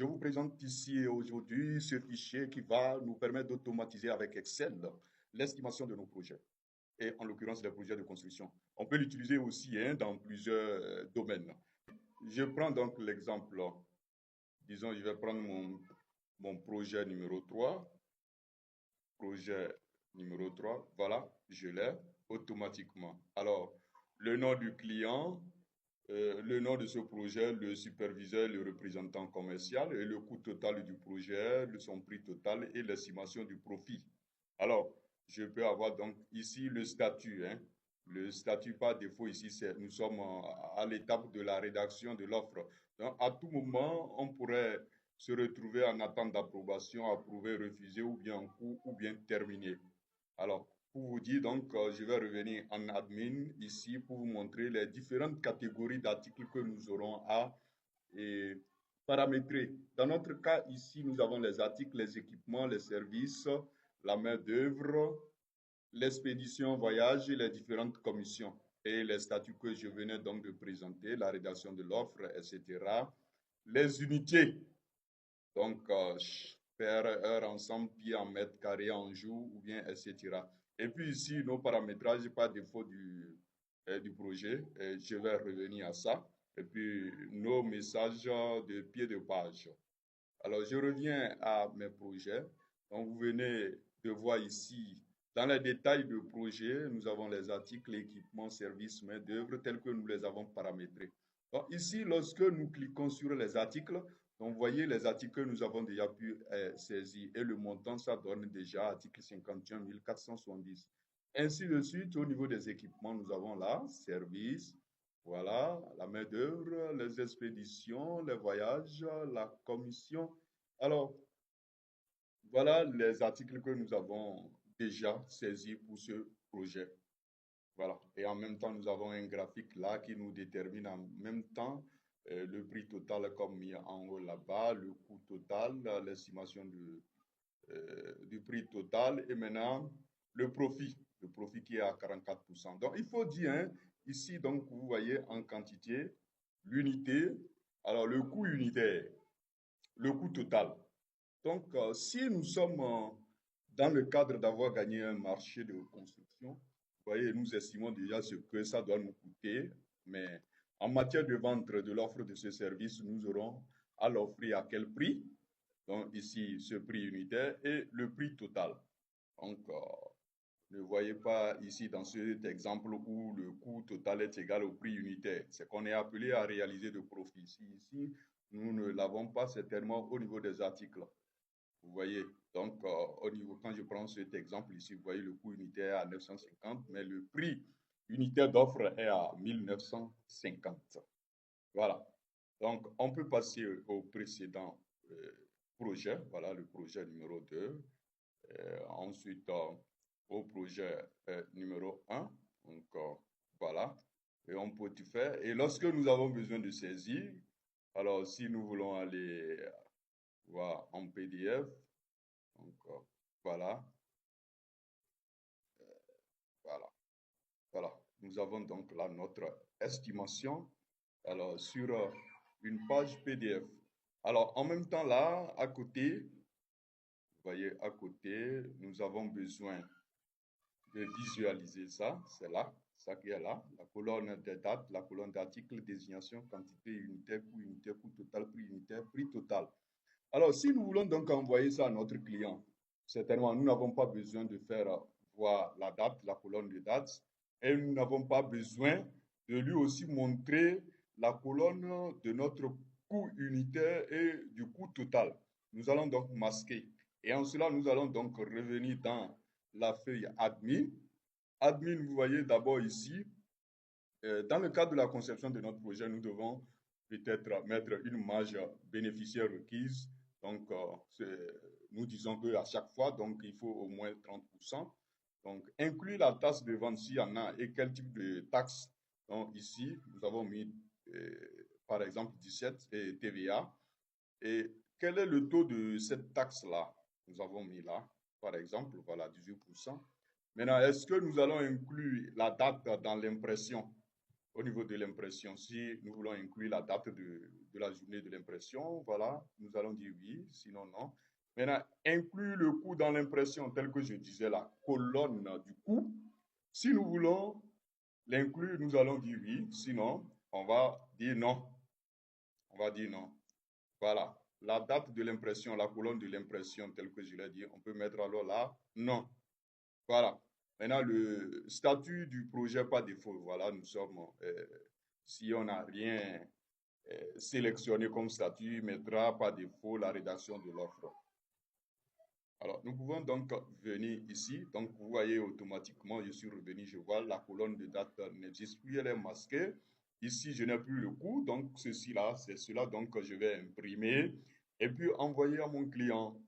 Je vous présente ici aujourd'hui ce fichier qui va nous permettre d'automatiser avec Excel l'estimation de nos projets, et en l'occurrence les projets de construction. On peut l'utiliser aussi dans plusieurs domaines. Je prends donc l'exemple, disons, je vais prendre mon projet numéro 3, projet numéro 3, voilà, je l'ai automatiquement. Alors, le nom du client, le nom de ce projet, le superviseur, le représentant commercial et le coût total du projet, son prix total et l'estimation du profit. Alors, je peux avoir donc ici le statut. Le statut par défaut ici, c'est nous sommes à l'étape de la rédaction de l'offre. Donc, à tout moment, on pourrait se retrouver en attente d'approbation, approuver, refuser ou bien en cours ou bien terminé. Alors, pour vous dire, donc, je vais revenir en admin ici pour vous montrer les différentes catégories d'articles que nous aurons à paramétrer. Dans notre cas, ici, nous avons les articles, les équipements, les services, la main-d'œuvre, l'expédition, voyage et les différentes commissions et les statuts que je venais donc de présenter, la rédaction de l'offre, etc. Les unités, donc per heure ensemble, pieds en mètres carrés en jour, ou bien, etc. Et puis ici, nos paramétrages par défaut du projet, et je vais revenir à ça. Et puis, nos messages de pied de page. Alors, je reviens à mes projets. Donc, vous venez de voir ici, dans les détails de projet, nous avons les articles, équipements, services, main-d'œuvre tels que nous les avons paramétrés. Donc, ici, lorsque nous cliquons sur les articles, donc, vous voyez les articles que nous avons déjà pu saisir et le montant, ça donne déjà article 51 470. Ainsi de suite, au niveau des équipements, nous avons là, services, voilà, la main-d'œuvre, les expéditions, les voyages, la commission. Alors, voilà les articles que nous avons déjà saisis pour ce projet. Voilà. Et en même temps, nous avons un graphique là qui nous détermine en même temps le prix total comme mis en haut là-bas, le coût total, l'estimation du prix total et maintenant le profit qui est à 44%. Donc, il faut dire, hein, ici, donc, vous voyez en quantité, l'unité, alors le coût unitaire, le coût total. Donc, si nous sommes dans le cadre d'avoir gagné un marché de construction, vous voyez, nous estimons déjà ce que ça doit nous coûter, mais en matière de vente de l'offre de ce service, nous aurons à l'offrir à quel prix? Donc, ici, ce prix unitaire et le prix total. Donc, ne voyez pas ici dans cet exemple où le coût total est égal au prix unitaire. C'est qu'on est appelé à réaliser de profit. Ici, nous ne l'avons pas certainement au niveau des articles. Vous voyez, donc au niveau, quand je prends cet exemple ici, vous voyez le coût unitaire à 950, mais le prix unitaire d'offre est à 1950. Voilà. Donc, on peut passer au précédent projet, voilà le projet numéro 2. Ensuite, au projet numéro 1. Donc, voilà. Et on peut tout faire. Et lorsque nous avons besoin de saisir, alors si nous voulons aller voir en PDF, donc voilà, voilà, voilà. Nous avons donc là notre estimation. Alors, sur une page PDF. Alors, en même temps, là, à côté, vous voyez, à côté, nous avons besoin de visualiser ça. C'est là, ça qui est là. La colonne des dates, la colonne d'articles, désignation, quantité unitaire, coût total, prix unitaire, prix total. Alors, si nous voulons donc envoyer ça à notre client, certainement, nous n'avons pas besoin de faire voir la date, la colonne de dates, et nous n'avons pas besoin de lui aussi montrer la colonne de notre coût unitaire et du coût total. Nous allons donc masquer. Et en cela, nous allons donc revenir dans la feuille admin. Admin, vous voyez d'abord ici, dans le cadre de la conception de notre projet, nous devons peut-être mettre une marge bénéficiaire requise. Donc, nous disons qu'à chaque fois, donc, il faut au moins 30%. Donc, inclure la taxe de vente s'il y en a et quel type de taxe. Donc, ici, nous avons mis, par exemple, 17 et TVA. Et quel est le taux de cette taxe-là? Nous avons mis là, par exemple, voilà, 18%. Maintenant, est-ce que nous allons inclure la date dans l'impression? Au niveau de l'impression, si nous voulons inclure la date de la journée de l'impression, voilà, nous allons dire oui, sinon non. Maintenant, inclure le coût dans l'impression, tel que je disais, la colonne du coût. Si nous voulons l'inclure, nous allons dire oui, sinon, on va dire non. On va dire non. Voilà. La date de l'impression, la colonne de l'impression, telle que je l'ai dit, on peut mettre alors là non. Voilà. Maintenant, le statut du projet par défaut. Voilà, nous sommes, si on n'a rien sélectionné comme statut, mettra par défaut la rédaction de l'offre. Alors, nous pouvons donc venir ici. Donc, vous voyez automatiquement, je suis revenu, je vois la colonne de date n'existe plus, elle est masquée. Ici, je n'ai plus le coût, donc ceci là, c'est cela donc que je vais imprimer et puis envoyer à mon client.